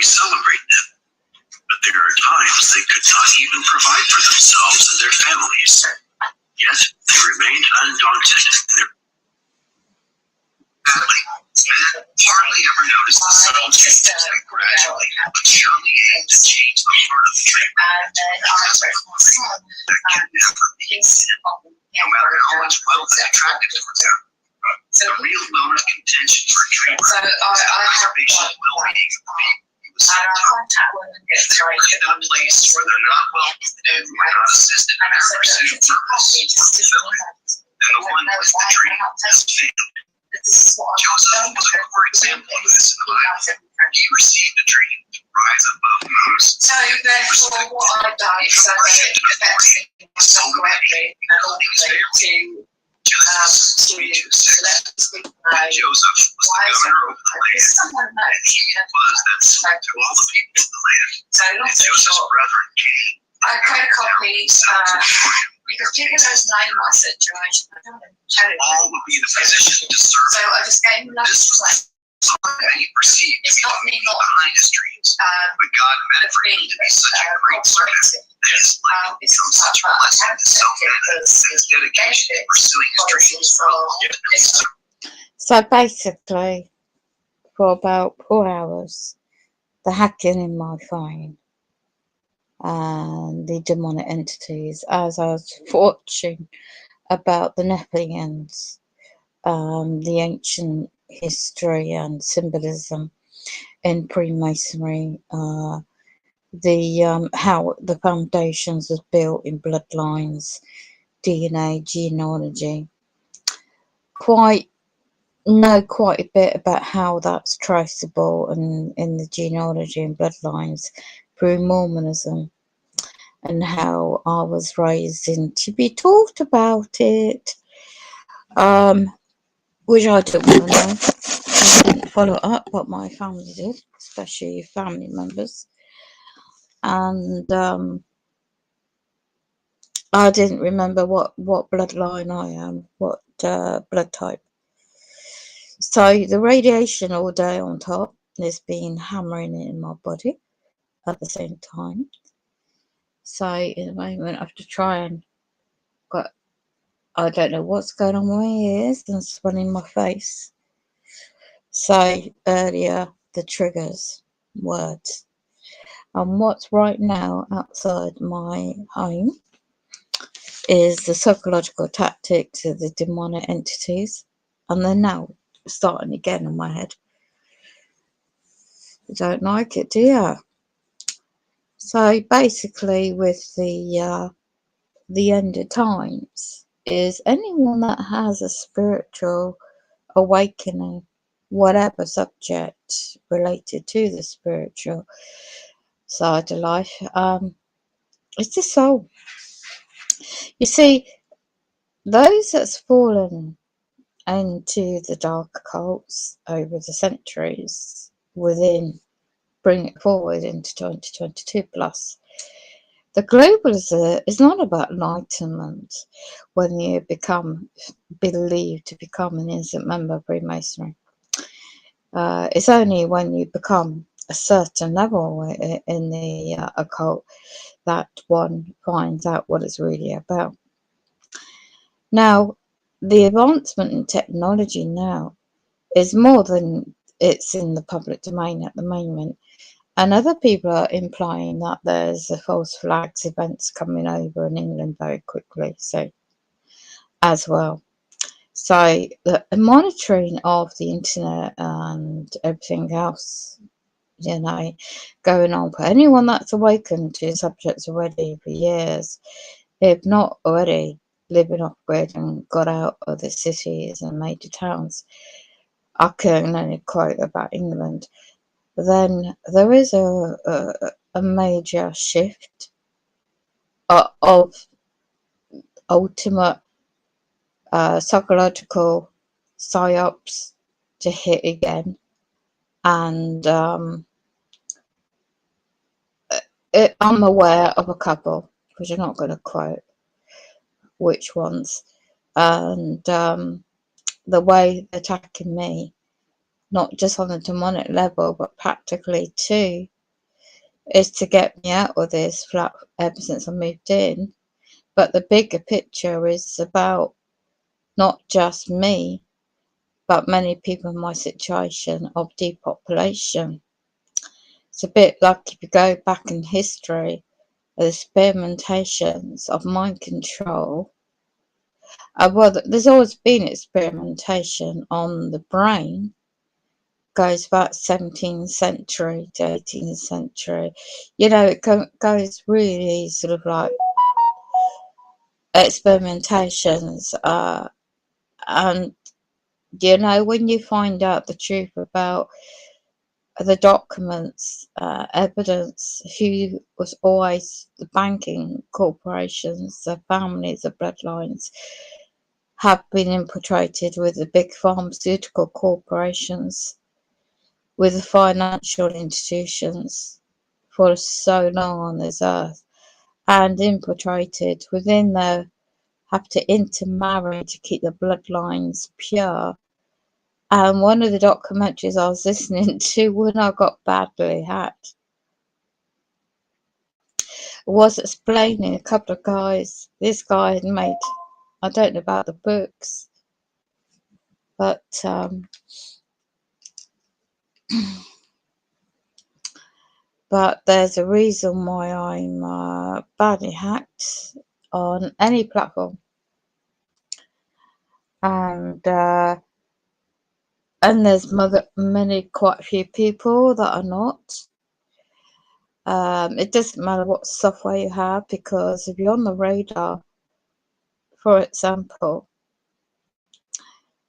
We celebrate them, but there are times they could not even provide for themselves and their families. Yet they remained undaunted in their family and hardly ever noticed the subtle changes that gradually but surely aimed to change the heart of the family. Because a calling that can never be sin, no matter how much wealth is attracted towards them. The real bone of contention for Dreamer is the preservation of well-being of the people he was sent to. If they were in a place where they're not well-fed or not assisted in their pursuit of purpose or fulfilling, then the one with the dream has failed. Joseph was a poor example of this in the Bible. He received a dream to rise above most. So therefore what I've done is so many to Joseph was the governor of the land, and he was that son to all the people of the land. And Joseph's brethren came. I kind of copied because given those name my situation, I don't want to tell it. All would be in a position to serve. So I just gave him This was something that he perceived to be behind his dreams. But God meant for him to be such a great servant that his life became such a blessing to so many that his dedication to pursuing his dreams will ultimately serve. So basically, for about 4 hours, the hacking in my phone and the demonic entities, as I was watching about the Nephilims, the ancient history and symbolism in Freemasonry, how the foundations was built in bloodlines, DNA, genealogy. Know quite a bit about how that's traceable in the genealogy and bloodlines through Mormonism, and how I was raised in to be taught about it, which I don't want to know. I didn't follow up what my family did, especially family members, and I didn't remember what bloodline I am, what blood type. So the radiation all day on top has been hammering in my body at the same time. So in a moment I have to try and I don't know what's going on with my ears and swelling my face. So earlier the triggers, words. And what's right now outside my home is the psychological tactics of the demonic entities, and they're now starting again in my head. You don't like it, do you? So basically, with the end of times, is anyone that has a spiritual awakening, whatever subject related to the spiritual side of life, it's the soul. You see, those that's fallen into the dark occults over the centuries within, bring it forward into 2022 plus. The globalism is not about enlightenment when you become believed to become an innocent member of Freemasonry. It's only when you become a certain level in the occult that one finds out what it's really about. Now, the advancement in technology now is more than it's in the public domain at the moment. And other people are implying that there's a false flags events coming over in England very quickly, so as well. So the monitoring of the internet and everything else, you know, going on for anyone that's awakened to subjects already for years, if not already living off grid and got out of the cities and major towns. I can only quote about England. Then there is a major shift of ultimate psychological psyops to hit again, and I'm aware of a couple, which I'm not going to quote which ones, and the way they're attacking me, not just on the demonic level, but practically too, is to get me out of this flat ever since I moved in. But the bigger picture is about not just me, but many people in my situation of depopulation. It's a bit like if you go back in history, the experimentations of mind control. Well, there's always been experimentation on the brain, goes back 17th century to 18th century. You know, it goes really sort of like experimentations. And, you know, when you find out the truth about the documents, evidence, who was always the banking corporations, the families, the bloodlines have been infiltrated with the big pharmaceutical corporations, with the financial institutions for so long on this earth, and infiltrated within the have to intermarry to keep the bloodlines pure. And one of the documentaries I was listening to when I got badly hacked was explaining a couple of guys. This guy had made, I don't know about the books, but there's a reason why I'm badly hacked on any platform, and there's quite a few people that are not. It doesn't matter what software you have, because if you're on the radar, for example,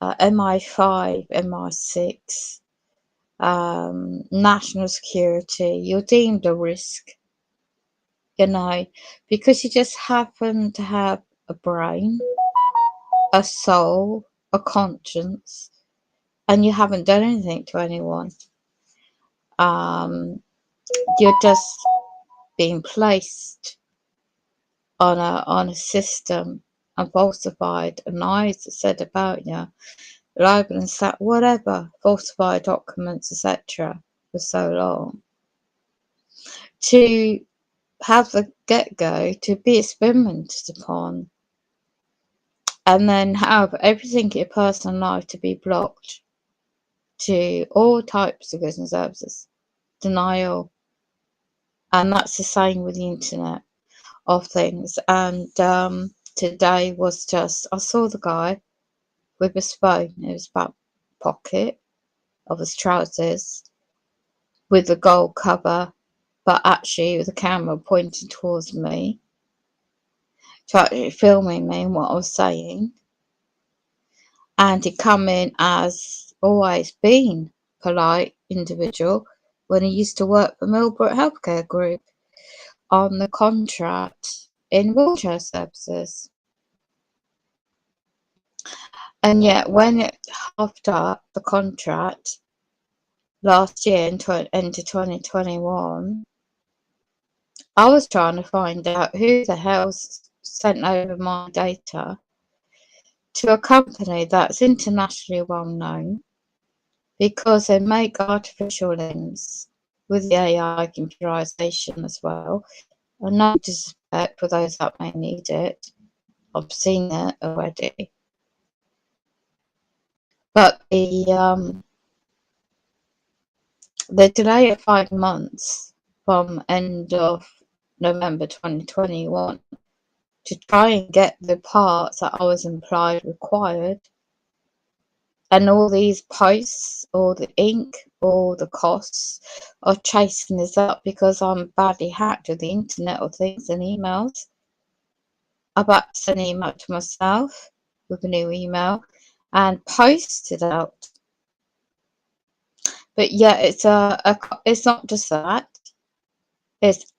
MI5, MI6, national security, you're deemed a risk, you know, because you just happen to have a brain, a soul, a conscience, and you haven't done anything to anyone. You're just being placed on a system and falsified, and lies said about you, libel and whatever, falsified documents, etc., for so long, to have the get-go to be experimented upon, and then have everything in your personal life to be blocked to all types of goods and services, denial. And that's the same with the internet of things. And today was just, I saw the guy with his phone in his back pocket of his trousers with the gold cover, but actually with the camera pointing towards me, trying filming me and what I was saying. And he come in as always been polite individual when he used to work for Millbrook Healthcare Group on the contract in wheelchair services. And yet when it halved up the contract last year into 2021, I was trying to find out who the hell's sent over my data to a company that's internationally well known, because they make artificial limbs with the AI computerization as well. And no disrespect for those that may need it, I've seen it already. But the delay of 5 months from end of November 2021 to try and get the parts that I was implied required, and all these posts, all the ink, all the costs of chasing this up, because I'm badly hacked with the internet of things and emails. I've had to send an email to myself with a new email and post it out. But yeah, it's it's not just that. It's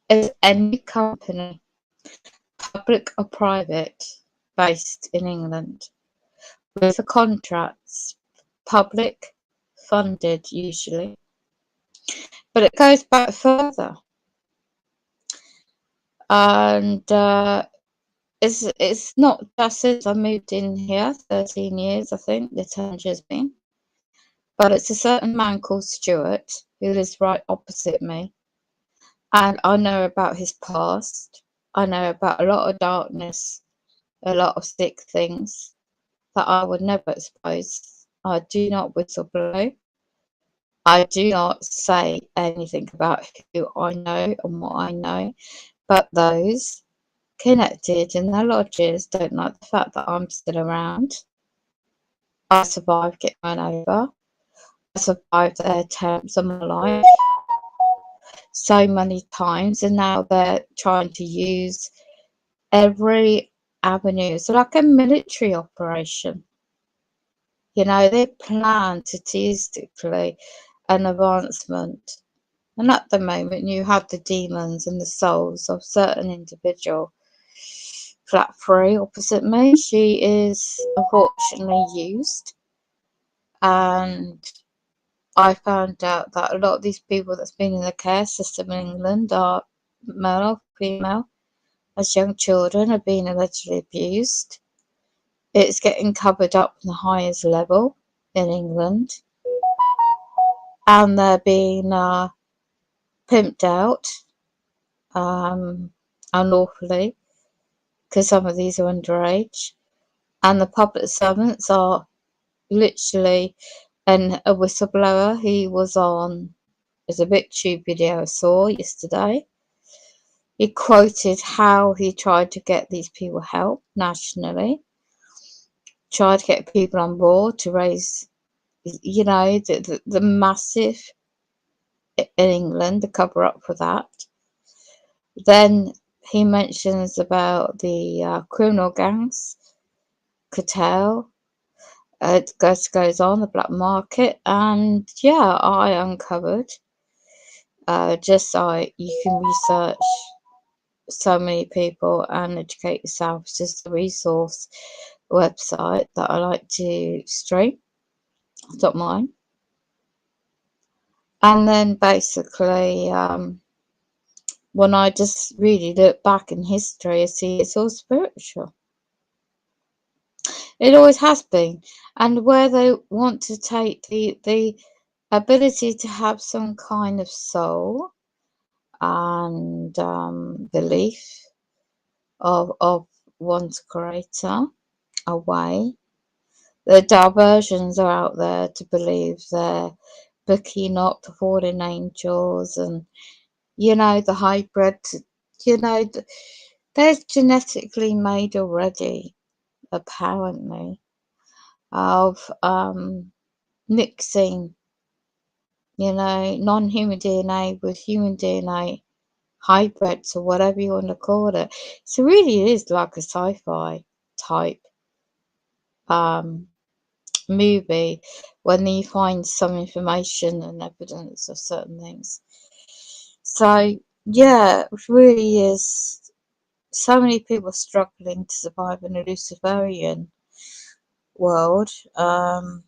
it's any company, public or private, based in England, with the contracts, public funded usually, but it goes back further. And it's not just since I moved in here, 13 years, I think the 10 years been. but it's a certain man called Stuart who lives right opposite me, and I know about his past. I know about a lot of darkness, a lot of sick things that I would never expose. I do not whistleblow. I do not say anything about who I know and what I know, but those connected in their lodges don't like the fact that I'm still around. I survived getting run over. I survived their attempts on my life so many times, and now they're trying to use every avenue. It's like a military operation. You know, they plan statistically an advancement. And at the moment, you have the demons and the souls of certain individual. Flat three opposite me, she is unfortunately used. And I found out that a lot of these people that's been in the care system in England are male or female, as young children are being allegedly abused. It's getting covered up in the highest level in England, and they're being pimped out unlawfully because some of these are underage, and the public servants are literally. And a whistleblower, he was on, there's a BitTube video I saw yesterday. He quoted how he tried to get these people help nationally, tried to get people on board to raise, you know, the massive in England, the cover up for that. Then he mentions about the criminal gangs, cartel. It goes on the black market, and yeah, I uncovered. Just so you can research so many people and educate yourself. It's just a resource website that I like to stream. I don't mind. And then basically, when I just really look back in history, I see it's all spiritual. It always has been. And where they want to take the ability to have some kind of soul and belief of one's creator away. The diversions are out there to believe they're booking up the fallen angels, and you know, the hybrid, you know, they're genetically made already, apparently, of mixing, you know, non-human DNA with human DNA hybrids, or whatever you want to call it. So really, it is like a sci-fi type um movie when you find some information and evidence of certain things. So yeah, it really is. So many people struggling to survive in a Luciferian world, and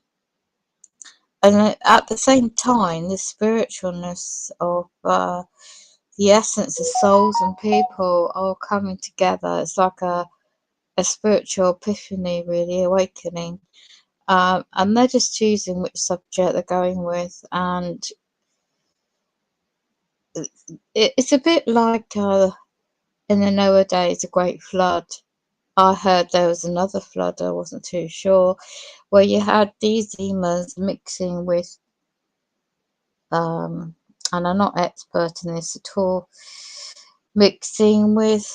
at the same time, the spiritualness of the essence of souls and people all coming together. It's like a spiritual epiphany, really awakening. And they're just choosing which subject they're going with, and it's a bit like in the Noah days, a great flood. I heard there was another flood, I wasn't too sure, where you had these demons mixing with, and I'm not expert in this at all, mixing with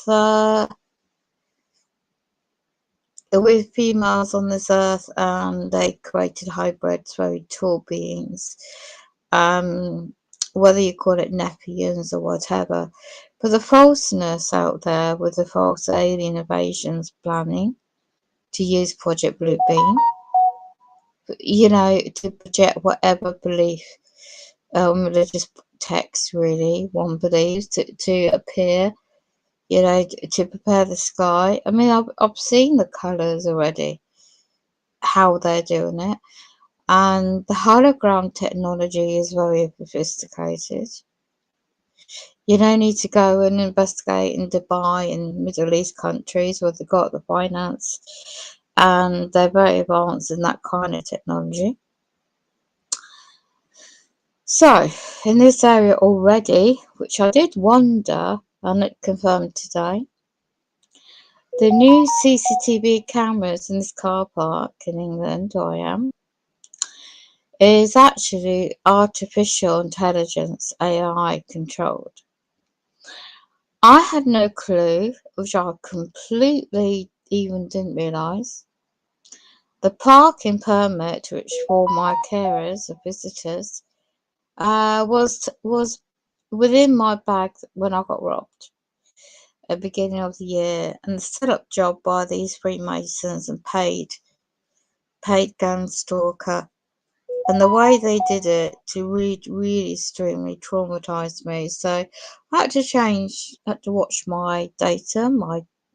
females on this earth, and they created hybrids, very tall beings. Whether you call it Nephians or whatever, but the falseness out there with the false alien invasions planning to use Project Blue Beam, you know, to project whatever belief, religious text really one believes to appear, you know, to prepare the sky. I mean, I've seen the colours already, how they're doing it, and the hologram technology is very sophisticated. You don't need to go and investigate in Dubai and Middle East countries where they've got the finance, and they're very advanced in that kind of technology. So, in this area already, which I did wonder, and it confirmed today, the new CCTV cameras in this car park in England, where I am, is actually artificial intelligence AI controlled. I had no clue, which I completely even didn't realise. The parking permit, which for my carers or visitors, was within my bag when I got robbed at the beginning of the year, and the set-up job by these Freemasons and paid gun stalker, and the way they did it to really extremely traumatized me. So I had to watch my data,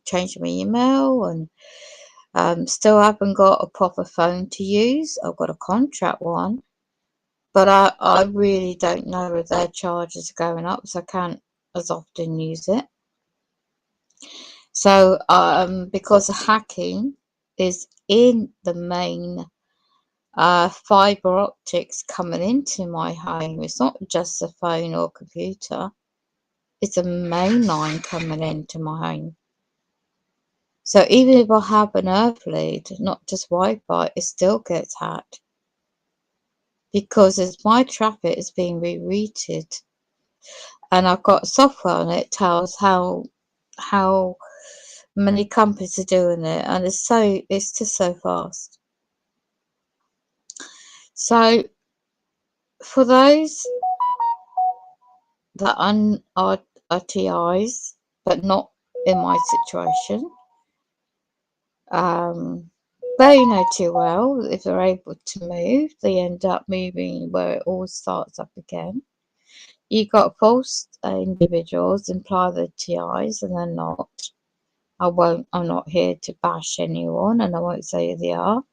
change my email, and still haven't got a proper phone to use. I've got a contract one, but I really don't know if their charges are going up, so I can't as often use it. So because hacking is in the main fiber optics coming into my home. It's not just a phone or computer, it's a main line coming into my home. So even if I have an earthlead, not just Wi-Fi, it still gets hacked because as my traffic is being rerouted, and I've got software on it tells how many companies are doing it, and it's just so fast. So for those that are TIs, but not in my situation, they know too well if they're able to move, they end up moving where it all starts up again. You got false individuals imply they're TIs and they're not. I'm not here to bash anyone, and I won't say who they are,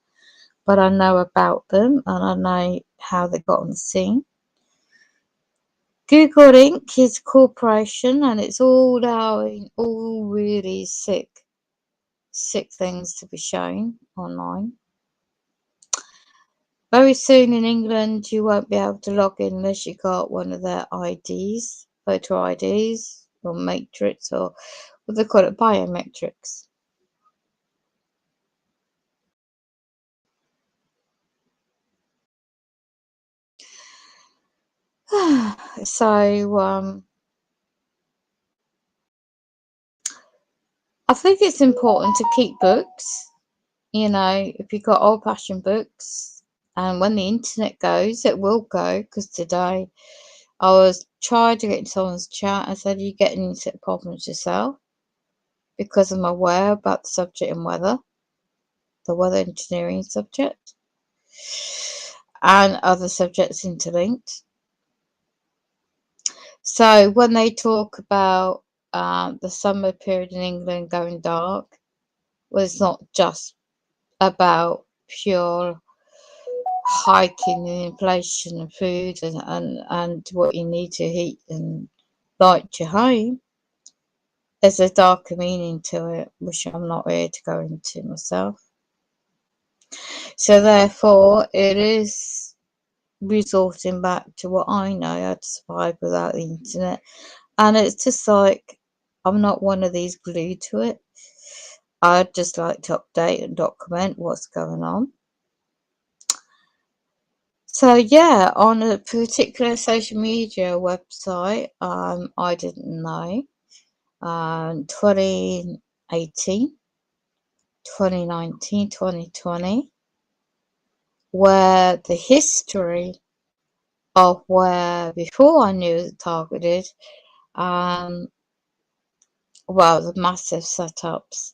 but I know about them and I know how they got on the scene. Google Inc. is a corporation and it's all allowing all really sick things to be shown online. Very soon in England, you won't be able to log in unless you got one of their IDs, photo IDs, or matrix, or what they call it, biometrics. So, I think it's important to keep books. You know, if you've got old-fashioned books, and when the internet goes, it will go. Because today I was trying to get into someone's chat and said, "Are you getting into problems yourself?" Because I'm aware about the subject and the weather engineering subject, and other subjects interlinked. So when they talk about the summer period in England going dark, well, it's not just about pure hiking in inflation and food and what you need to heat and light your home. There's a darker meaning to it, which I'm not here to go into myself. So therefore, it is resorting back to what I know how to survive without the internet. And it's just like, I'm not one of these glued to it. I'd just like to update and document what's going on. So yeah, on a particular social media website, I didn't know, 2018, 2019, 2020, where the history of where before I knew it was targeted, well, the massive setups,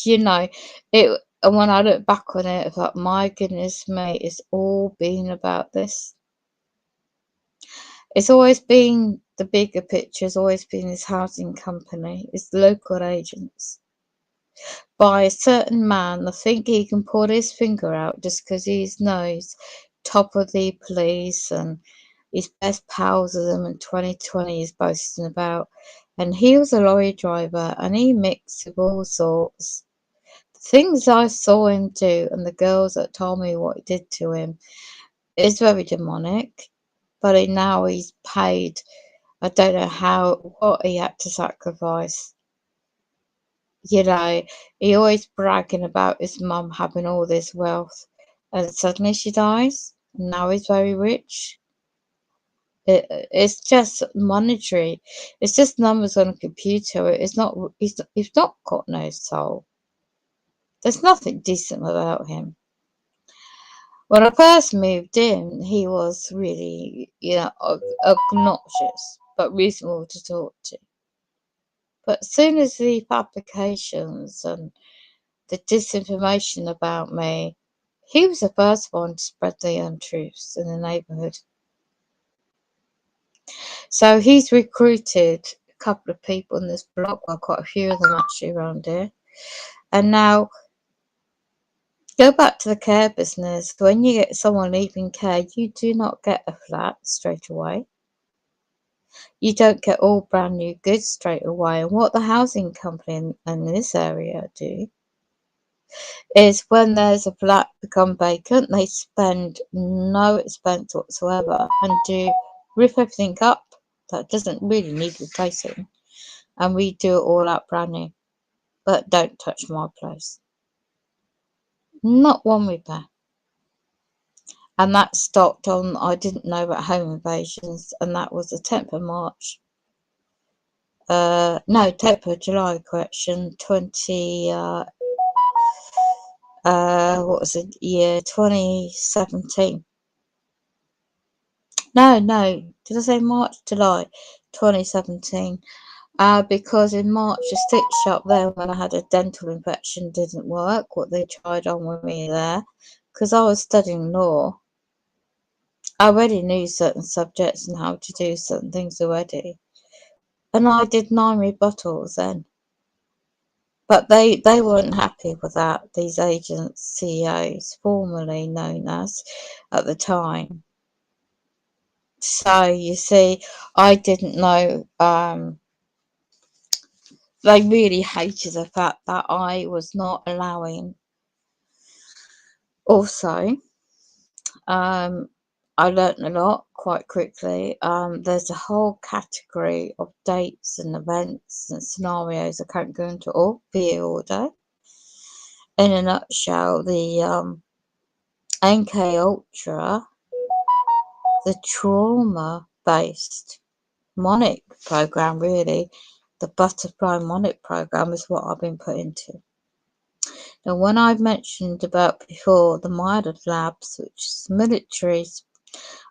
you know, it. And when I look back on it, I thought, my goodness me, it's all been about this. It's always been the bigger picture, has always been this housing company, it's local agents. By a certain man, I think he can put his finger out just because he knows top of the police and his best pals of them in 2020 he's boasting about. And he was a lorry driver and he mixed with all sorts. The things I saw him do and the girls that told me what he did to him, It's very demonic, but now he's paid. I don't know what he had to sacrifice. You know, he always bragging about his mum having all this wealth, and suddenly she dies. And now he's very rich. It's just monetary. It's just numbers on a computer. It's not. He's not got no soul. There's nothing decent about him. When I first moved in, he was really, obnoxious, but reasonable to talk to. But as soon as the fabrications and the disinformation about me, he was the first one to spread the untruths in the neighbourhood. So he's recruited a couple of people in this block, well, quite a few of them actually around here. And now, go back to the care business. When you get someone leaving care, you do not get a flat straight away. You don't get all brand new goods straight away. And what the housing company in this area do is when there's a flat become vacant, they spend no expense whatsoever and do rip everything up that doesn't really need replacing, and we do it all out brand new. But don't touch my place. Not one repair. And that stopped on, I didn't know about home invasions, and that was the 10th of March. No, 10th of July, correction, what was it, year 2017. No, did I say March? July 2017. Because in March, the stitch shop there when I had a dental infection didn't work, what they tried on with me there, because I was studying law. I already knew certain subjects and how to do certain things already. And I did 9 rebuttals then. But they weren't happy with that, these agents, CEOs, formerly known as at the time. So you see, I didn't know, they really hated the fact that I was not allowing. Also, I learnt a lot quite quickly. There's a whole category of dates and events and scenarios. I can't go into all via order. In a nutshell, the NK Ultra, the trauma-based monic program, really, the butterfly monic program is what I've been put into. Now, when I've mentioned about before the Mild Labs, which is military's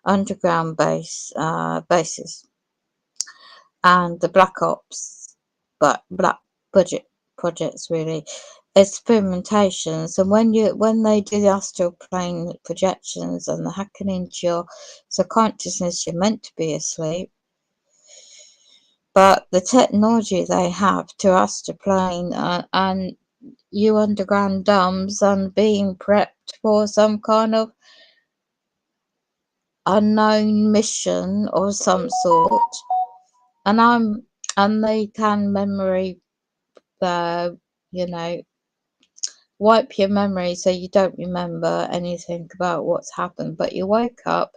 underground bases, and the Black Ops, but Black Budget projects, really, experimentations. And when they do the astral plane projections and the hacking into your subconsciousness, you're meant to be asleep. But the technology they have to astral plane and you underground dumps and being prepped for some kind of unknown mission of some sort, and they can memory, you know, wipe your memory so you don't remember anything about what's happened, but you wake up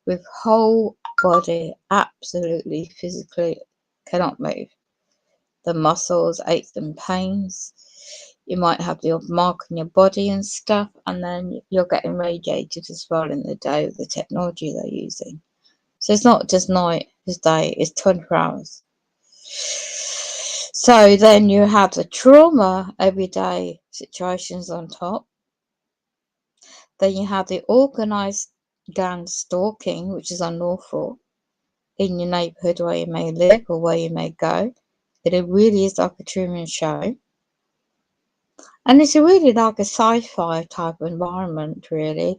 with whole body absolutely physically cannot move. The muscles, aches and pains. You might have the odd mark on your body and stuff, and then you're getting radiated as well in the day with the technology they're using. So it's not just night, it's day, it's 24 hours. So then you have the trauma everyday situations on top. Then you have the organised gang stalking, which is unlawful in your neighbourhood where you may live or where you may go. It really is like a Truman Show. And it's really like a sci-fi type environment, really,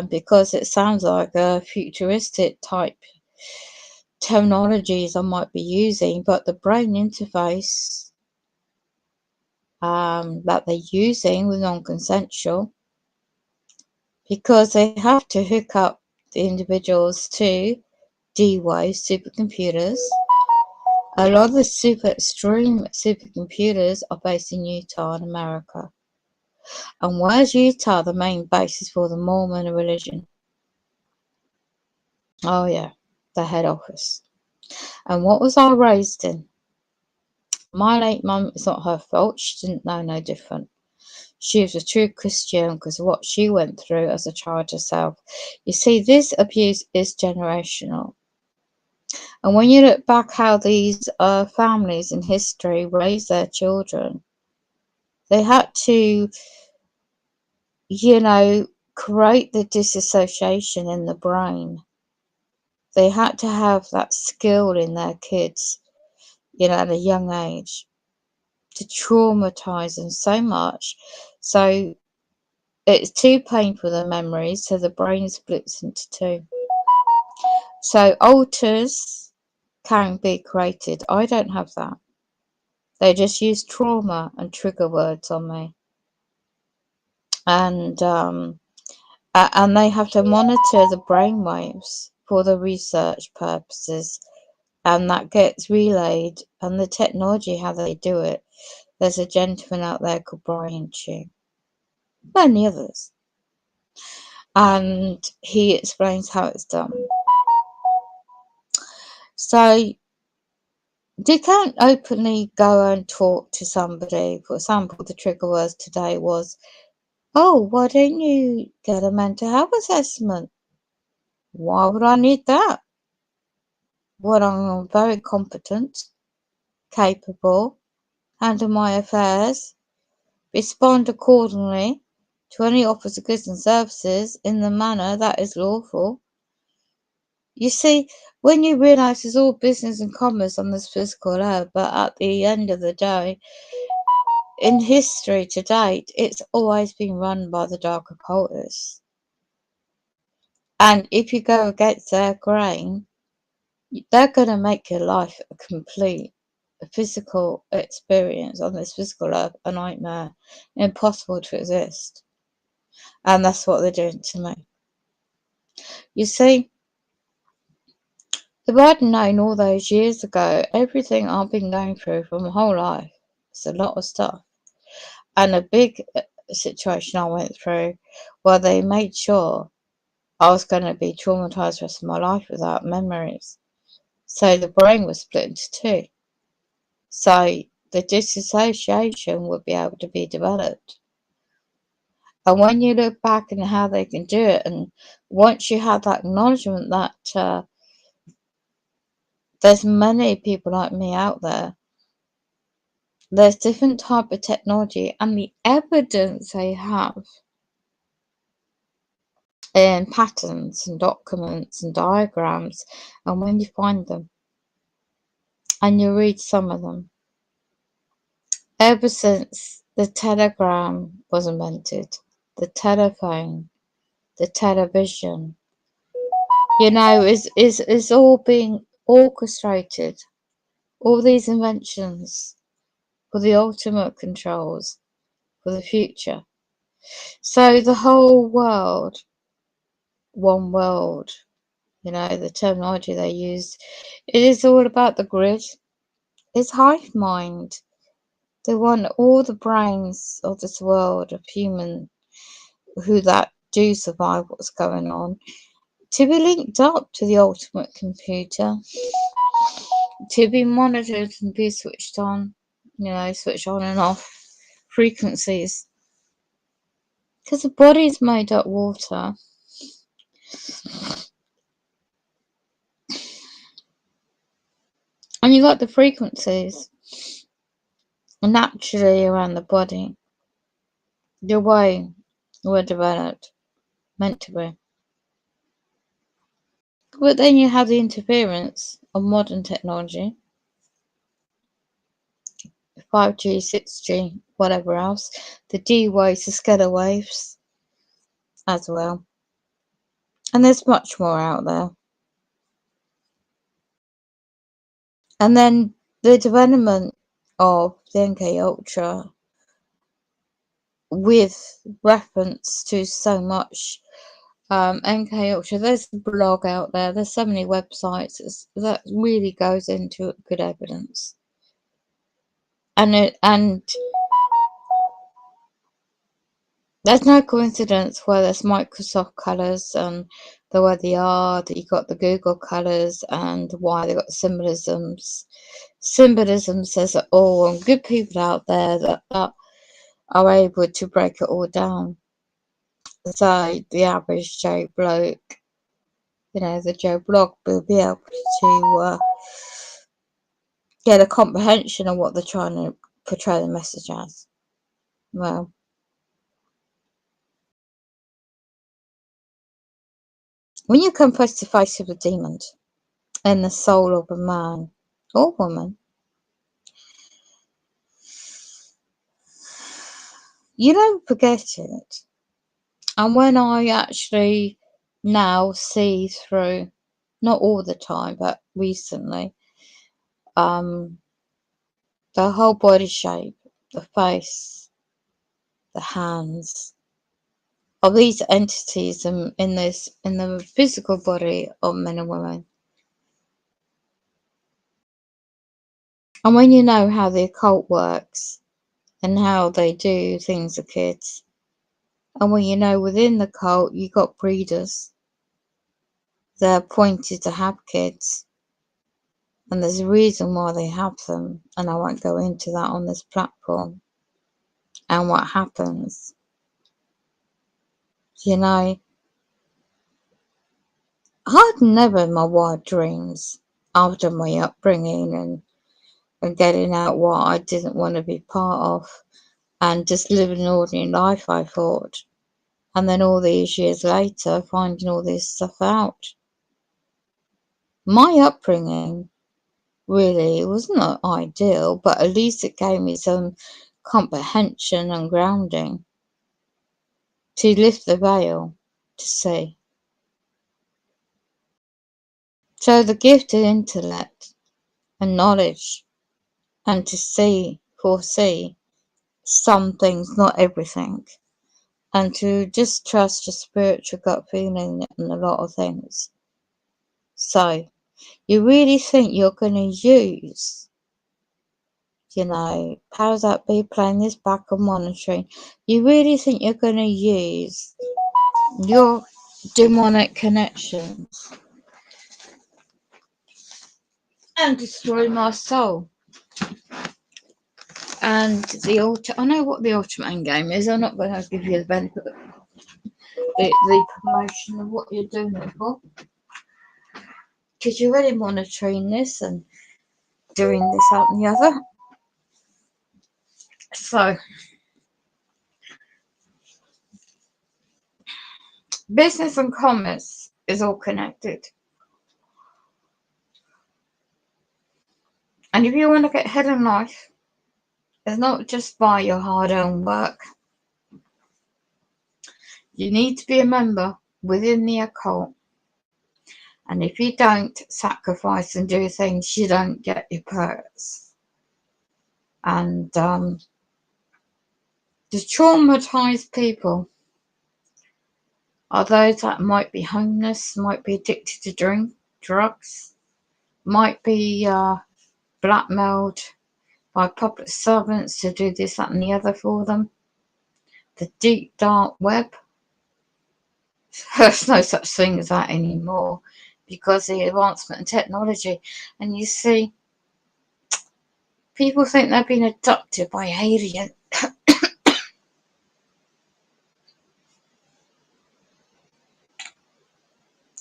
because it sounds like a futuristic type terminologies I might be using, but the brain interface that they're using was non-consensual, because they have to hook up the individuals to D-Wave supercomputers. A lot of the super extreme supercomputers are based in Utah in America. And where's Utah? The main basis for the Mormon religion. Oh yeah, the head office. And what was I raised in? My late mum, it's not her fault. She didn't know no different. She was a true Christian because of what she went through as a child herself. You see, this abuse is generational. And when you look back how these families in history raise their children, they had to, create the disassociation in the brain. They had to have that skill in their kids, at a young age to traumatize them so much. So it's too painful, the memories, so the brain splits into two. So alters can be created. I don't have that. They just use trauma and trigger words on me. And they have to monitor the brain waves for the research purposes, and that gets relayed. And the technology, how they do it, there's a gentleman out there called Brian Chu, many others, and he explains how it's done. So you can't openly go and talk to somebody. For example, the trigger words today was, "Oh, why don't you get a mental health assessment?" Why would I need that? Well, I'm very competent, capable, handle my affairs, respond accordingly to any offers of goods and services in the manner that is lawful. You see, when you realise it's all business and commerce on this physical earth, but at the end of the day, in history to date, it's always been run by the dark occultists. And if you go against their grain, they're going to make your life a complete physical experience on this physical earth a nightmare, impossible to exist. And that's what they're doing to me. You see, if I'd known all those years ago everything I've been going through for my whole life, it's a lot of stuff, and a big situation I went through where they made sure I was going to be traumatized the rest of my life without memories. So the brain was split into two. So the disassociation would be able to be developed. And when you look back and how they can do it, and once you have that acknowledgement that there's many people like me out there, there's different type of technology, and the evidence they have in patterns and documents and diagrams, and when you find them and you read some of them, ever since the telegram was invented, the telephone, the television, is all being orchestrated. All these inventions for the ultimate controls for the future. So the whole world, one world, the terminology they use, it is all about the grid. It's hive mind. They want all the brains of this world of human who that do survive what's going on to be linked up to the ultimate computer, to be monitored and be switched on, switch on and off frequencies. Because the body's made up water. And you got the frequencies naturally around the body. The way we're developed, meant to be. But then you have the interference of modern technology, 5G, 6G, whatever else, the D waves, the scalar waves as well. And there's much more out there. And then the development of the MK Ultra with reference to so much MK Ultra. There's a blog out there. There's so many websites that really goes into good evidence, and There's no coincidence where there's Microsoft colours and the way they are, that you got the Google colours and why they got symbolisms. Symbolism says it all, and good people out there that are able to break it all down. So the average Joe bloke, the Joe Blog will be able to get a comprehension of what they're trying to portray the message as. Well, when you come face to face with a demon in the soul of a man or woman, you don't forget it. And when I actually now see through, not all the time, but recently, the whole body shape, the face, the hands of these entities in the physical body of men and women. And when you know how the occult works and how they do things to kids, and when you know within the cult you got breeders, they're appointed to have kids, and there's a reason why they have them, and I won't go into that on this platform, and what happens. I'd never in my wild dreams, after my upbringing and getting out what I didn't want to be part of, and just living an ordinary life, I thought. And then all these years later, finding all this stuff out. My upbringing really wasn't ideal, but at least it gave me some comprehension and grounding to lift the veil to see. So the gift of intellect and knowledge, and to foresee some things, not everything, and to just trust your spiritual gut feeling in a lot of things. So you really think you're going to use, powers that be, playing this back and monitoring, you really think you're going to use your demonic connections and destroy my soul? And I know what the ultimate end game is. I'm not going to give you the benefit of the promotion of what you're doing it for, because you're already monitoring this and doing this, that, and the other. So, business and commerce is all connected. And if you want to get ahead in life, it's not just by your hard-earned work. You need to be a member within the occult. And if you don't sacrifice and do things, you don't get your perks. And the traumatized people are those that might be homeless, might be addicted to drugs, might be blackmailed by public servants to do this, that, and the other for them. The deep, dark web. There's no such thing as that anymore because of the advancement in technology. And you see, people think they've been abducted by aliens.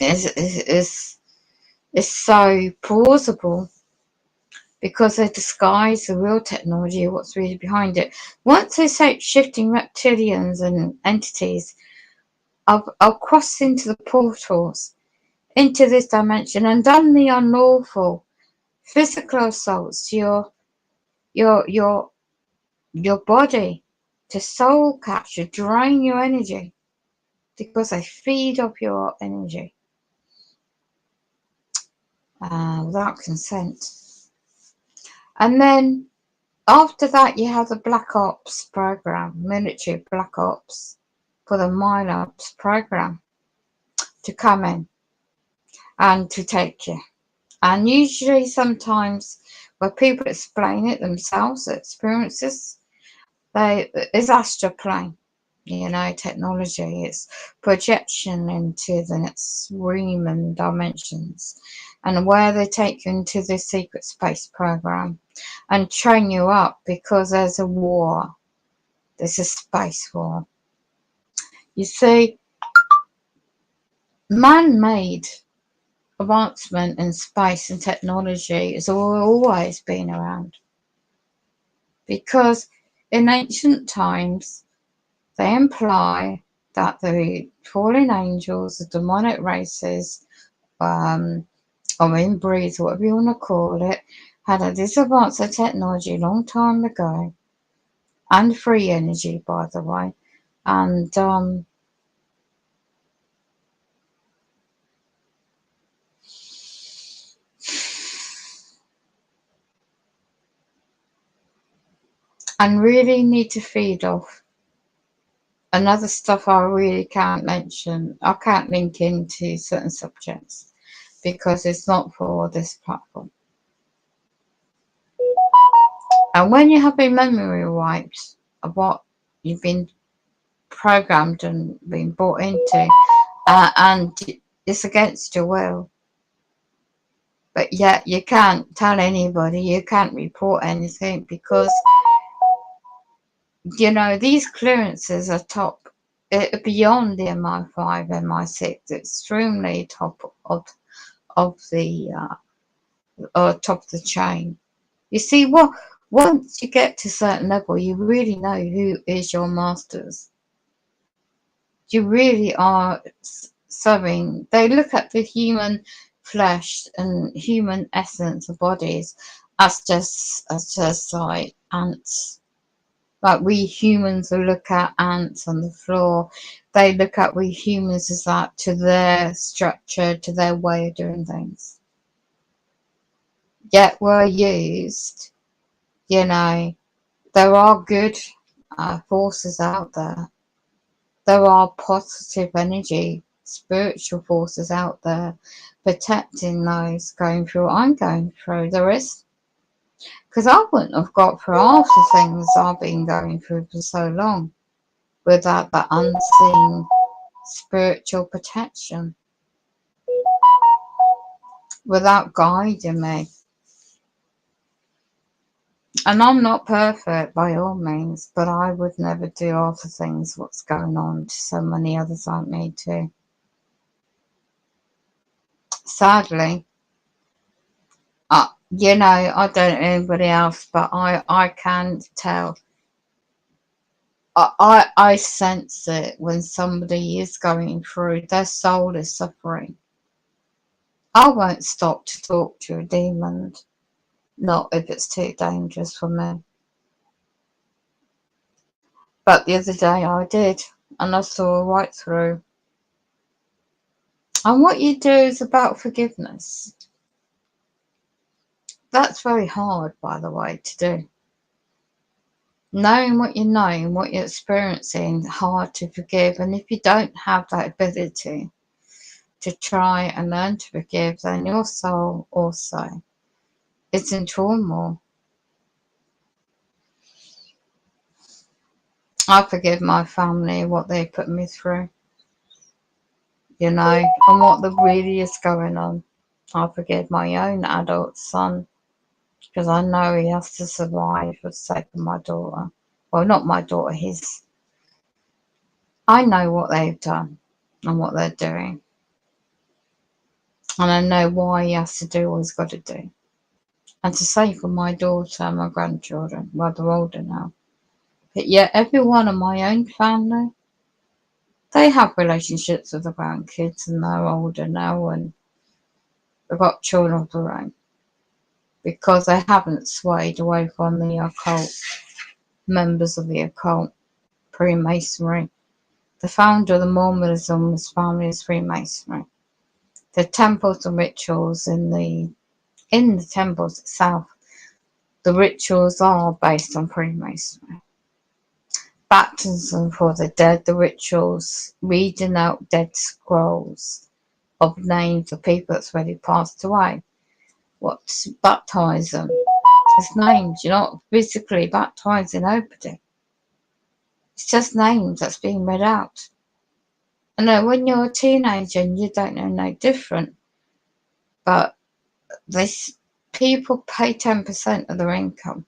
It's so plausible because they disguise the real technology of what's really behind it. Once they say shifting reptilians and entities are crossed into the portals into this dimension and done the unlawful physical assaults to your body, to soul capture, drain your energy because they feed off your energy without consent. And then after that, you have the Black Ops program, military Black Ops, for the Mind Ops program to come in and to take you. And usually, sometimes, where people explain it themselves, experiences, it's astral plane. technology. It's projection into the next realm and dimensions, and where they take you into the secret space program and train you up, because there's a war. There's a space war. You see, man-made advancement in space and technology has always been around, because in ancient times they imply that the fallen angels, the demonic races, or inbreeds, whatever you want to call it, had a this advanced technology a long time ago, and free energy, by the way, and really need to feed off another stuff I really can't mention. I can't link into certain subjects because it's not for this platform. And when you have been memory wiped of what you've been programmed and been brought into, and it's against your will, but yet you can't tell anybody, you can't report anything, because these clearances are top, beyond the MI5, MI6, extremely top of the top of the chain. You see, what once you get to a certain level, you really know who is your masters. You really are serving. They look at the human flesh and human essence of bodies as just like ants. Like we humans will look at ants on the floor. They look at we humans as that, to their structure, to their way of doing things. Yet we're used, there are good forces out there. There are positive energy, spiritual forces out there protecting those going through what I'm going through. There is. Because I wouldn't have got through half the things I've been going through for so long without the unseen spiritual protection, without guiding me. And I'm not perfect by all means, but I would never do half the things what's going on to so many others like me too. Sadly, I don't know anybody else, but I can tell. I sense it when somebody is going through, their soul is suffering. I won't stop to talk to a demon, not if it's too dangerous for me. But the other day I did, and I saw right through. And what you do is about forgiveness. That's very hard, by the way, to do. Knowing what you know and what you're experiencing, hard to forgive. And if you don't have that ability to try and learn to forgive, then your soul also is in turmoil. I forgive my family, what they put me through, and what really is going on. I forgive my own adult son, because I know he has to survive for the sake of my daughter. Well, not my daughter, his. I know what they've done and what they're doing. And I know why he has to do what he's got to do. And to save for my daughter and my grandchildren, well, they're older now. But yet, every one of my own family, they have relationships with the grandkids, and they're older now, and they've got children of their own. Because they haven't swayed away from the occult, members of the occult, Freemasonry. The founder of the Mormonism's family is Freemasonry. The temples and rituals in the temples itself, the rituals are based on Freemasonry. Baptism for the dead, the rituals, reading out dead scrolls of names of people that's already passed away. What baptize them? It's names. You're not physically baptizing nobody. It's just names that's being read out. And then when you're a teenager and you don't know no different, but this people pay 10% of their income.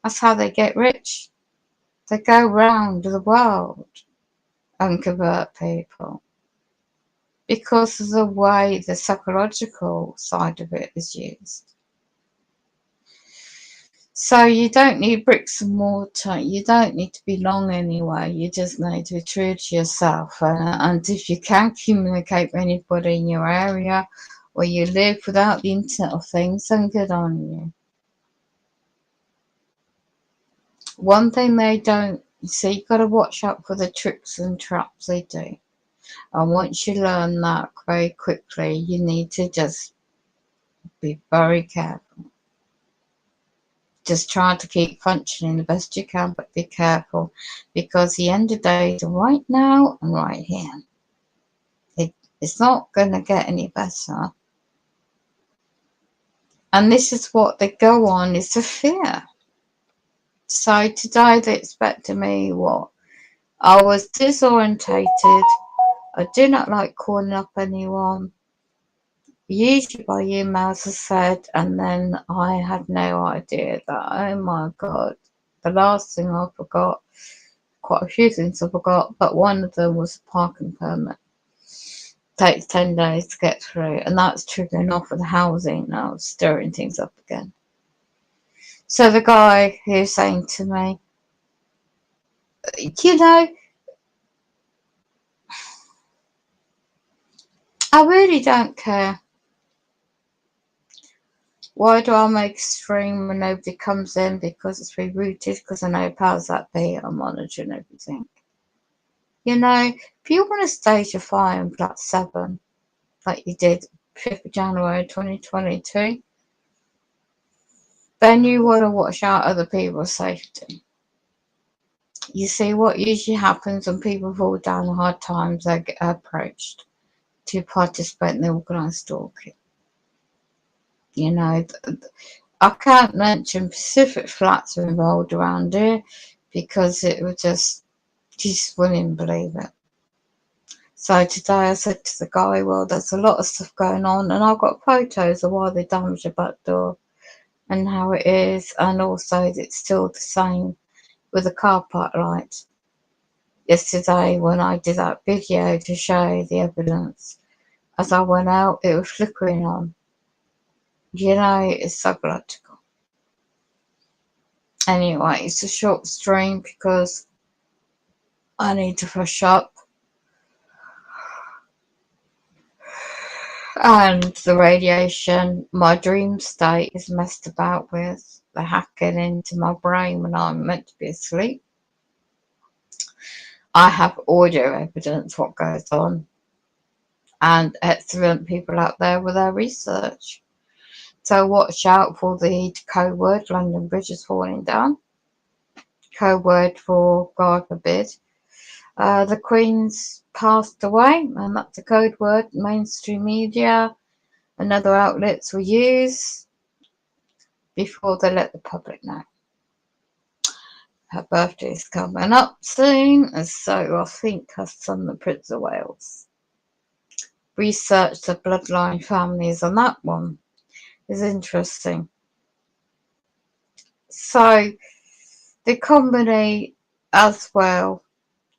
That's how they get rich. They go round the world and convert people because of the way the psychological side of it is used. So you don't need bricks and mortar. You don't need to be long anyway. You just need to be true to yourself. And if you can communicate with anybody in your area where you live without the internet of things, then good on you. One thing they don't see, you've got to watch out for the tricks and traps they do. And once you learn that very quickly, you need to just be very careful. Just try to keep functioning the best you can, but be careful because the end of days are right now and right here. It's not going to get any better. And this is what they go on, is the fear. So today they expected me what? I was disorientated. I do not like calling up anyone. Usually by emails, I said, and then I had no idea that, oh my God, the last thing I forgot, quite a few things I forgot, but one of them was a parking permit. Takes 10 days to get through, and that's triggering off of the housing now, stirring things up again. So the guy who's saying to me, you know, I really don't care. Why do I make a stream when nobody comes in? Because it's rerouted, because I know powers that be are monitoring everything. You know, if you want to stage a fire in Flat 7, like you did 5th of January 2022, then you want to watch out other people's safety. You see, what usually happens when people fall down hard times, they get approached to participate in the organised stalking. You know, I can't mention specific flats are involved around here because it would just wouldn't believe it. So today I said to the guy, well, there's a lot of stuff going on, and I've got photos of why they damaged the back door and how it is, and also it's still the same with the car park light. Yesterday when I did that video to show the evidence, as I went out, it was flickering on. You know, it's psychological. Anyway, it's a short stream because I need to brush up. And the radiation, my dream state is messed about with. They're hacking into my brain when I'm meant to be asleep. I have audio evidence what goes on, and excellent people out there with their research. So watch out for the code word, London Bridge is falling down. Code word for God forbid. The Queen's passed away, and that's a code word mainstream media and other outlets will use before they let the public know. Her birthday is coming up soon, and so I think her son, the Prince of Wales. Research the bloodline families on that one is interesting. So the company as well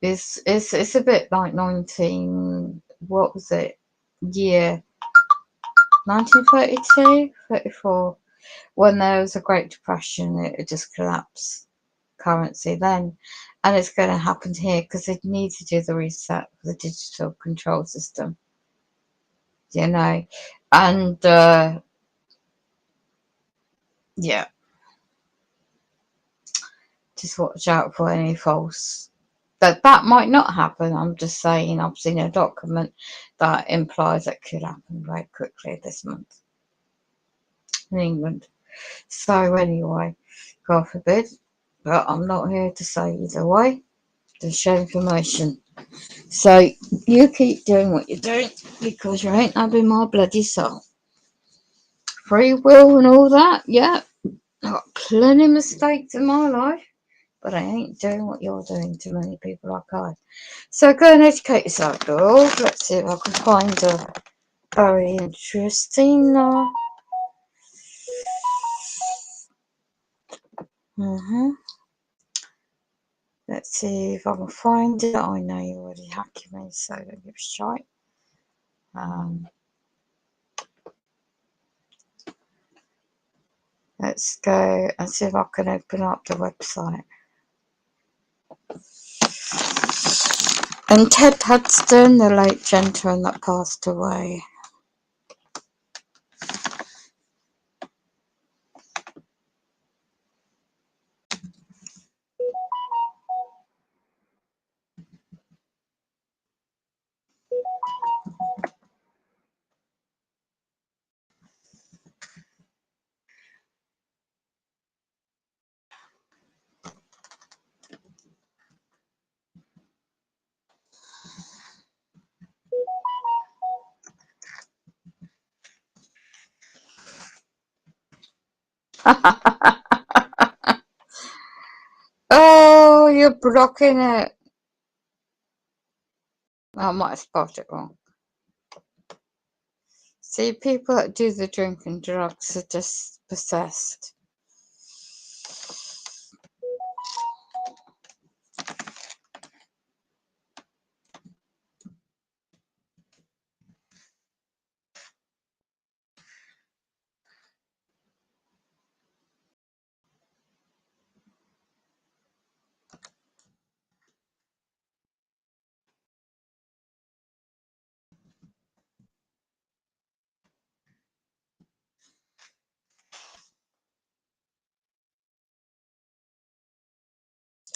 is a bit like 1932, 34, when there was a Great Depression, it just collapsed currency then, and it's going to happen here because they need to do the reset for the digital control system, you know, and yeah, just watch out for any false. That might not happen. I'm just saying, I've seen a document that implies that could happen very quickly this month in England. So anyway, God forbid, but I'm not here to say either way, to share information. So you keep doing what you're doing because you ain't having my bloody soul. Free will and all that, yeah. I've got plenty of mistakes in my life, but I ain't doing what you're doing to many people like I. So go and educate yourself, dog. Let's see if I can find a very interesting. Let's see if I can find it. I know you're already hacking me, so don't give a shite. Let's go and see if I can open up the website. And Ted Hudson, the late gentleman that passed away. Oh, you're blocking it. I might have spelled it wrong. See, people that do the drinking drugs are just possessed.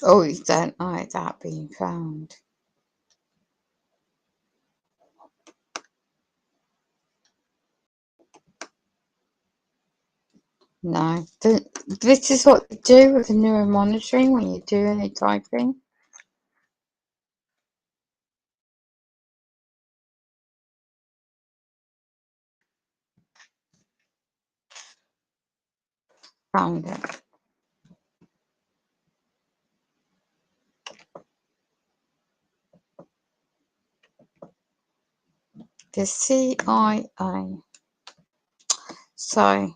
Oh, you don't like that being found. No. This is what they do with the neuromonitoring when you do any typing. Found it. The CIA. So,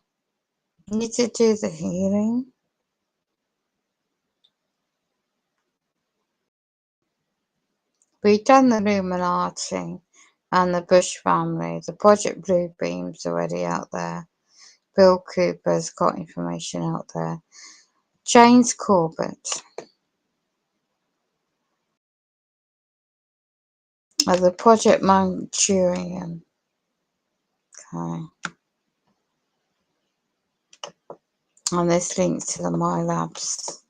you need to do the healing. We've done the Illuminati and the Bush family. The Project Bluebeam's already out there. Bill Cooper's got information out there. James Corbett. The Project Manchurian. Okay. And this links to the My Labs.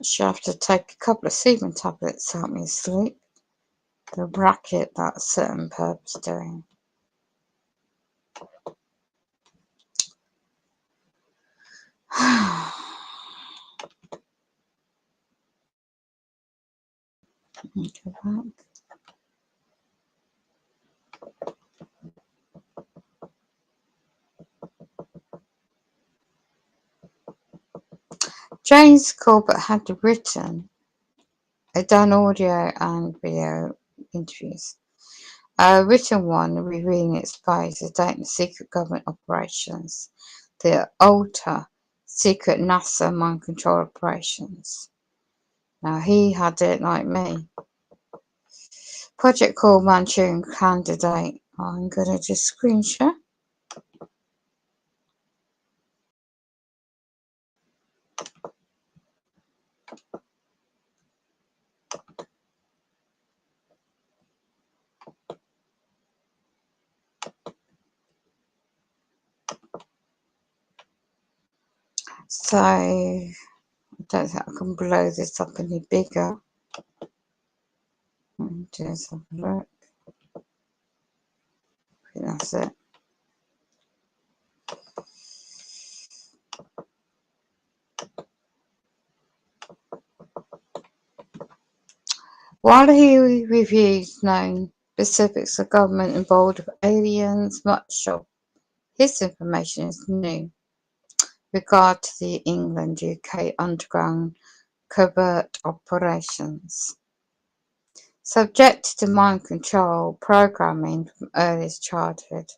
Should have to take a couple of semen tablets to help me sleep. The racket that certain perps doing. Go back. James Corbett had written, done audio and video interviews. Written one revealing exposed the data secret government operations, the ultra secret NASA mind control operations. Now he had it like me. Project called Manchurian Candidate. I'm gonna just screen share. So I don't think I can blow this up any bigger. Just have a look. I think that's it. While he reviews known specifics of government involved with aliens, much of His information is new regard to the England UK underground covert operations. Subjected to mind control programming from earliest childhood,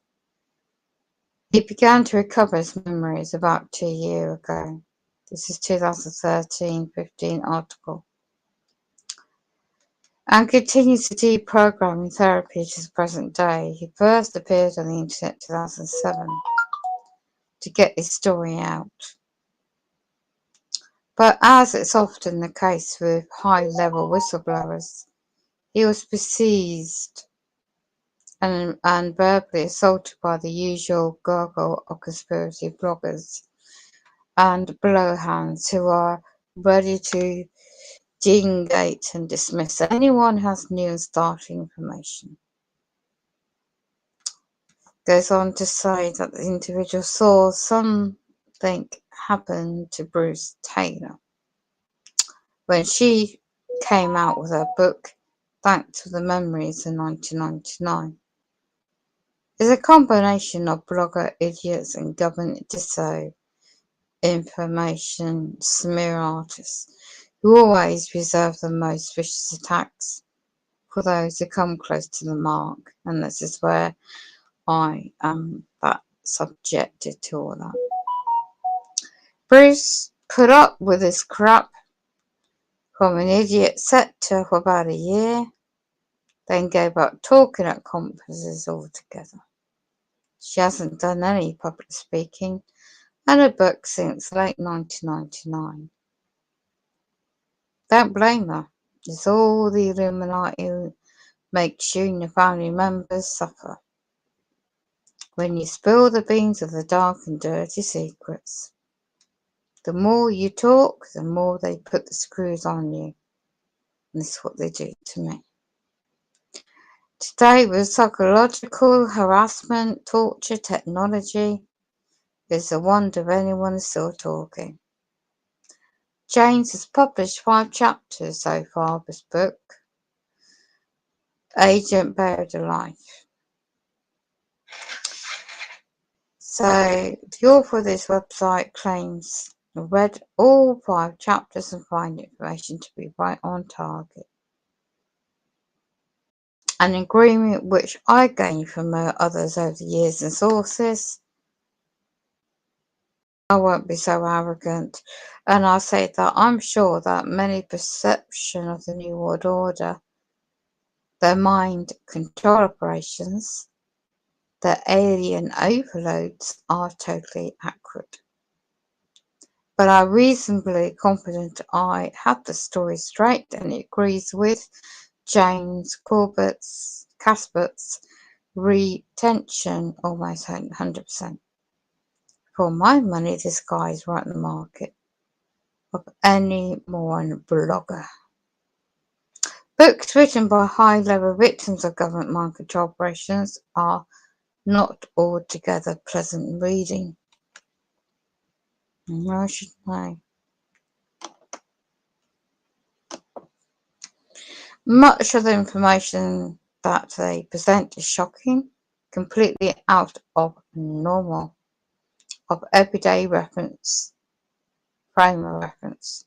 he began to recover his memories about 2 years ago. This is 2013-15 article. And continues to deprogramming therapy to the present day. He first appeared on the internet in 2007 to get his story out. But as is often the case with high-level whistleblowers, he was besieged and verbally assaulted by the usual gurgle of conspiracy bloggers and blowhands who are ready to dingate and dismiss anyone who has new and startling information. Goes on to say that the individual saw something happen to Bruce Taylor when she came out with her book, Thanks for the Memories, in 1999. It's a combination of blogger idiots and government disinformation smear artists who always reserve the most vicious attacks for those who come close to the mark, and this is where I am subjected to all that. Bruce put up with this crap from an idiot sector for about a year, then gave up talking at conferences altogether. She hasn't done any public speaking and a book since late 1999. Don't blame her. It's all the Illuminati who makes you and your family members suffer. When you spill the beans of the dark and dirty secrets, the more you talk, the more they put the screws on you. And this is what they do to me. Today, with psychological harassment, torture, technology, it's a wonder anyone is still talking. James has published 5 chapters so far of his book, Agent Buried Alive. So, the author of this website claims to have read all 5 chapters and find information to be right on target. An agreement which I gained from others over the years and sources. I won't be so arrogant, and I'll say that I'm sure that many perception of the New World Order, their mind control operations, their alien overloads are totally accurate. But I'm reasonably confident I have the story straight and it agrees with James Caspert's retention almost 100%. For my money, this guy is right in the market of any modern blogger. Books written by high-level victims of government mind control operations are not altogether pleasant reading. I should know. Much of the information that they present is shocking, completely out of normal, of everyday reference, frame of reference.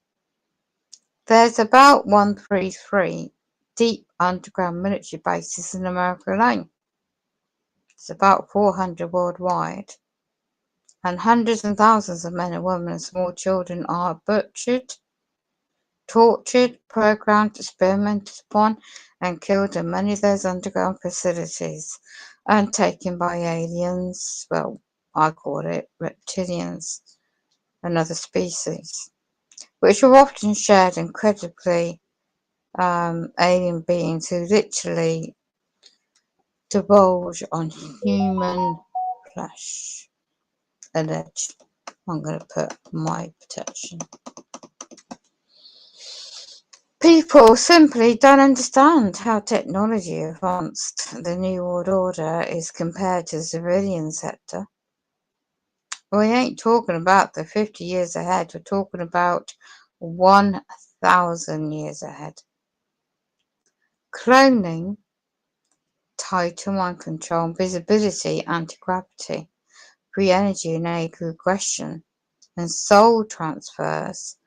There's about 133 deep underground military bases in America alone. It's about 400 worldwide, and hundreds and thousands of men and women and small children are butchered, tortured, programmed, experimented upon, and killed in many of those underground facilities and taken by aliens, well, I call it reptilians, another species, which are often shared incredibly alien beings who literally divulge on human flesh. Alleged. I'm going to put my protection. People simply don't understand how technology advanced the New World Order is compared to the civilian sector. We ain't talking about the 50 years ahead, we're talking about 1,000 years ahead. Cloning, tied to mind control, visibility, anti-gravity, free energy and regression and soul transfers,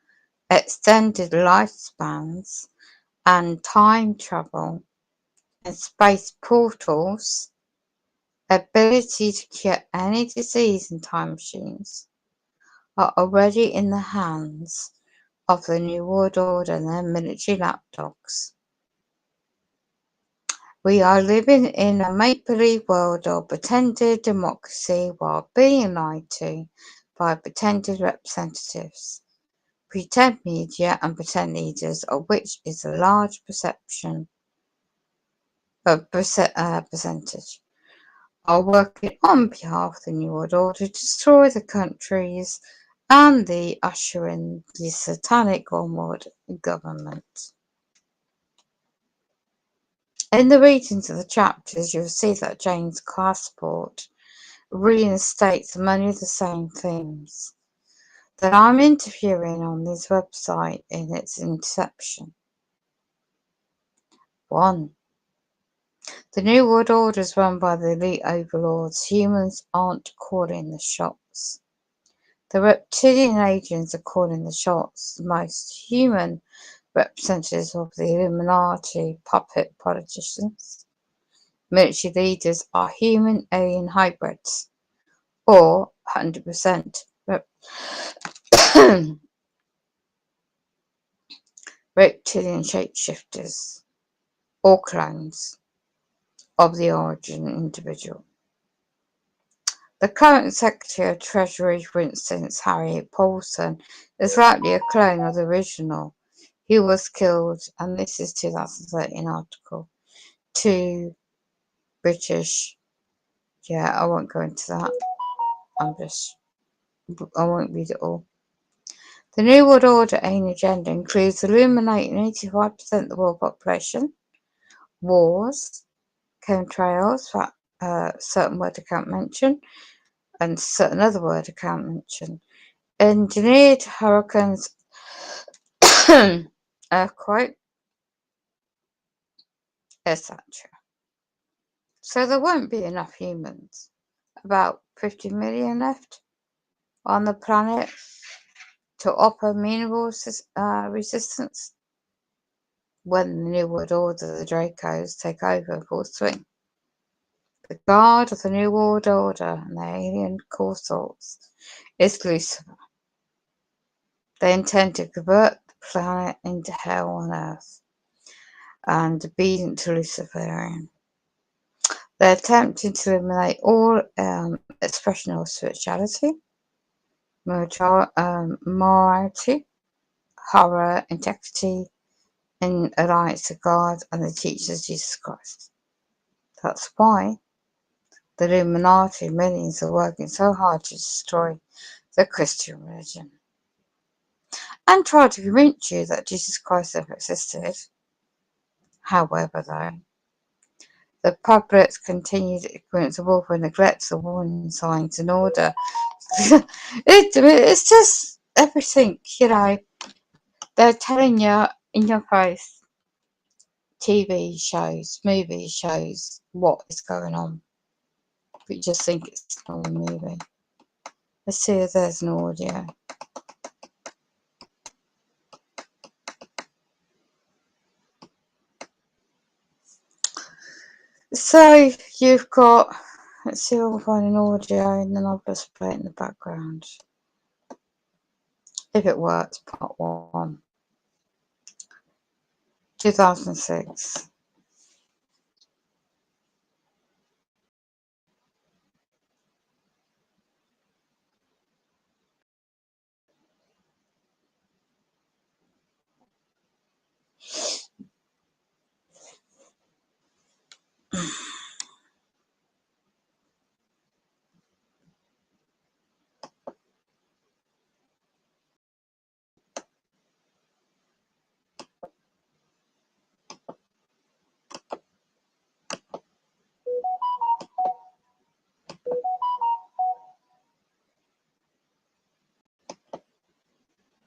extended lifespans, and time travel and space portals, ability to cure any disease in time machines, are already in the hands of the New World Order and their military lapdogs. We are living in a make-believe world of pretended democracy while being lied to by pretended representatives, pretend media and pretend leaders, of which is a large percentage, are working on behalf of the New World Order to destroy the countries and the usher in the satanic onward government. In the readings of the chapters, you'll see that Jane's passport reinstates many of the same themes that I'm interviewing on this website in its inception. 1. The New World Order is run by the elite overlords. Humans aren't calling the shots. The reptilian agents are calling the shots. The most human representatives of the Illuminati puppet politicians, military leaders are human alien hybrids, or 100% reptilian shapeshifters, or clones of the origin individual. The current Secretary of Treasury, for instance, Harry Paulson, is likely a clone of the original. He was killed, and this is 2013 article, 2 British, I won't go into that, I won't read it all. The New World Order AIM agenda includes eliminating 85% of the world population, wars, chemtrails, certain word I can't mention, and certain other word I can't mention, engineered hurricanes, earthquake, etc. So there won't be enough humans, about 50 million left on the planet, to offer mineral resistance when the New World Order, the Dracos, take over in full swing. The guard of the New World Order and their alien consorts is Lucifer. They intend to convert the planet into hell on Earth and obedient to Luciferian. They're attempting to eliminate all expression of spirituality, morality, horror, integrity, in alliance to God and the teachers of Jesus Christ. That's why the Illuminati millions are working so hard to destroy the Christian religion and try to convince you that Jesus Christ never existed. However, though, the public's continued ignorance of all neglects the warning signs in order. It's just everything, they're telling you in your face. TV shows, movie shows, what is going on. But you just think it's a normal movie. Let's see if there's an audio. So you've got, let's see if I can find an audio and then I'll just play it in the background. If it works, part 1. 2006.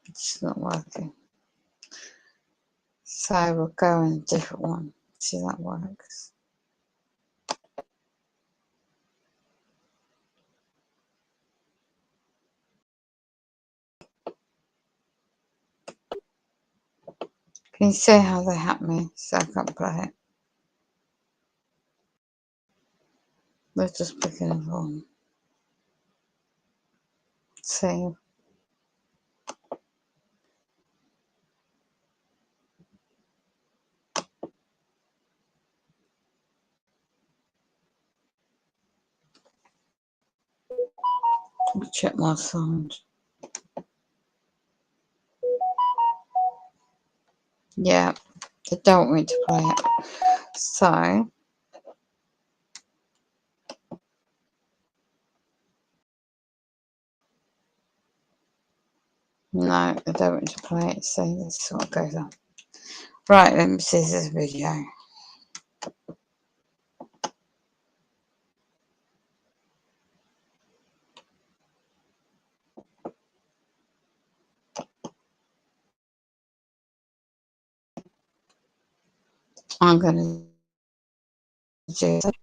It's not working. So we'll go in a different one. See if that works. Can you see how they hacked me so I can't play it? Let's just pick another one. Save. Check my sound. Yeah, they don't want me to play it. So, no, they don't want to play it, so this is what goes on. Right, let me see this video. I'm going to do it.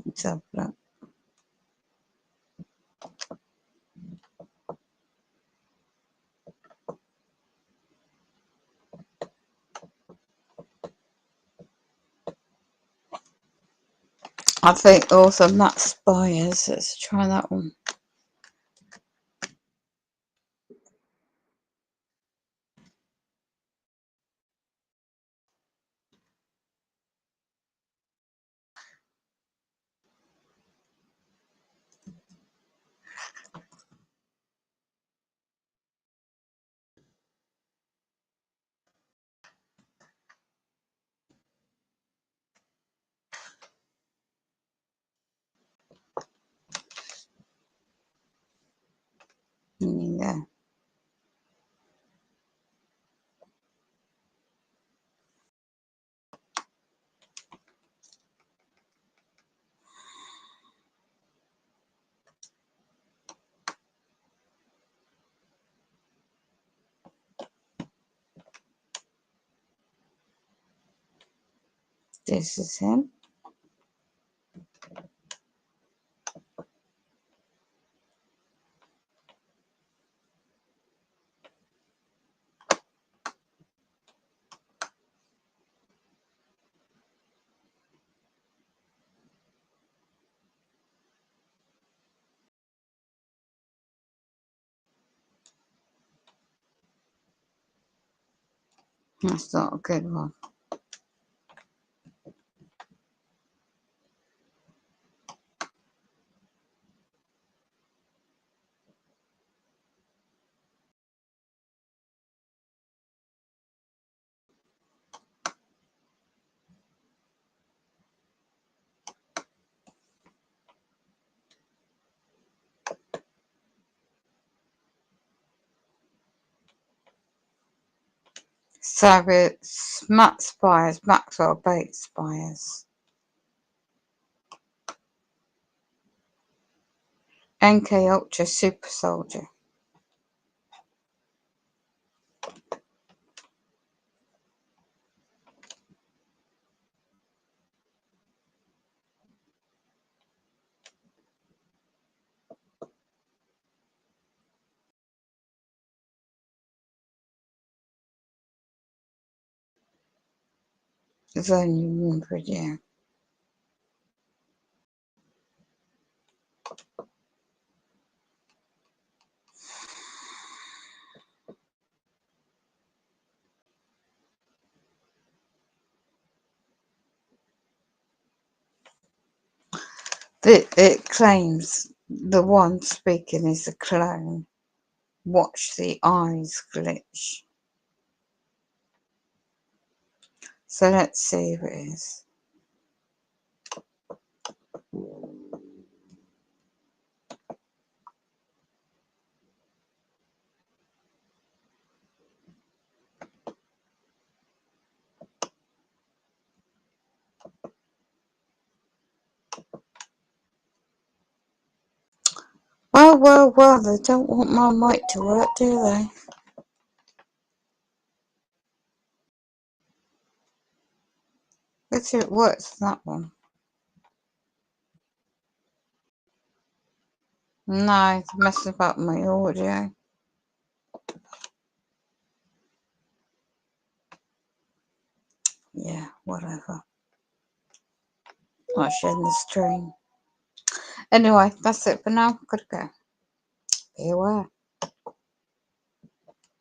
Let's have a look. I think also Matt Spires. Let's try that one. Yeah. This is him. That's not a good one. So it's Matt Spires, Maxwell Bates Spires. NK Ultra Super Soldier. There's only one video. It claims the one speaking is a clone. Watch the eyes glitch. So let's see who it is. well, they don't want my mic to work, do they? Let's see if it works, that one. No, it's messing up my audio. Yeah, whatever. I'll share the stream. Anyway, that's it for now. Gotta go. Be aware.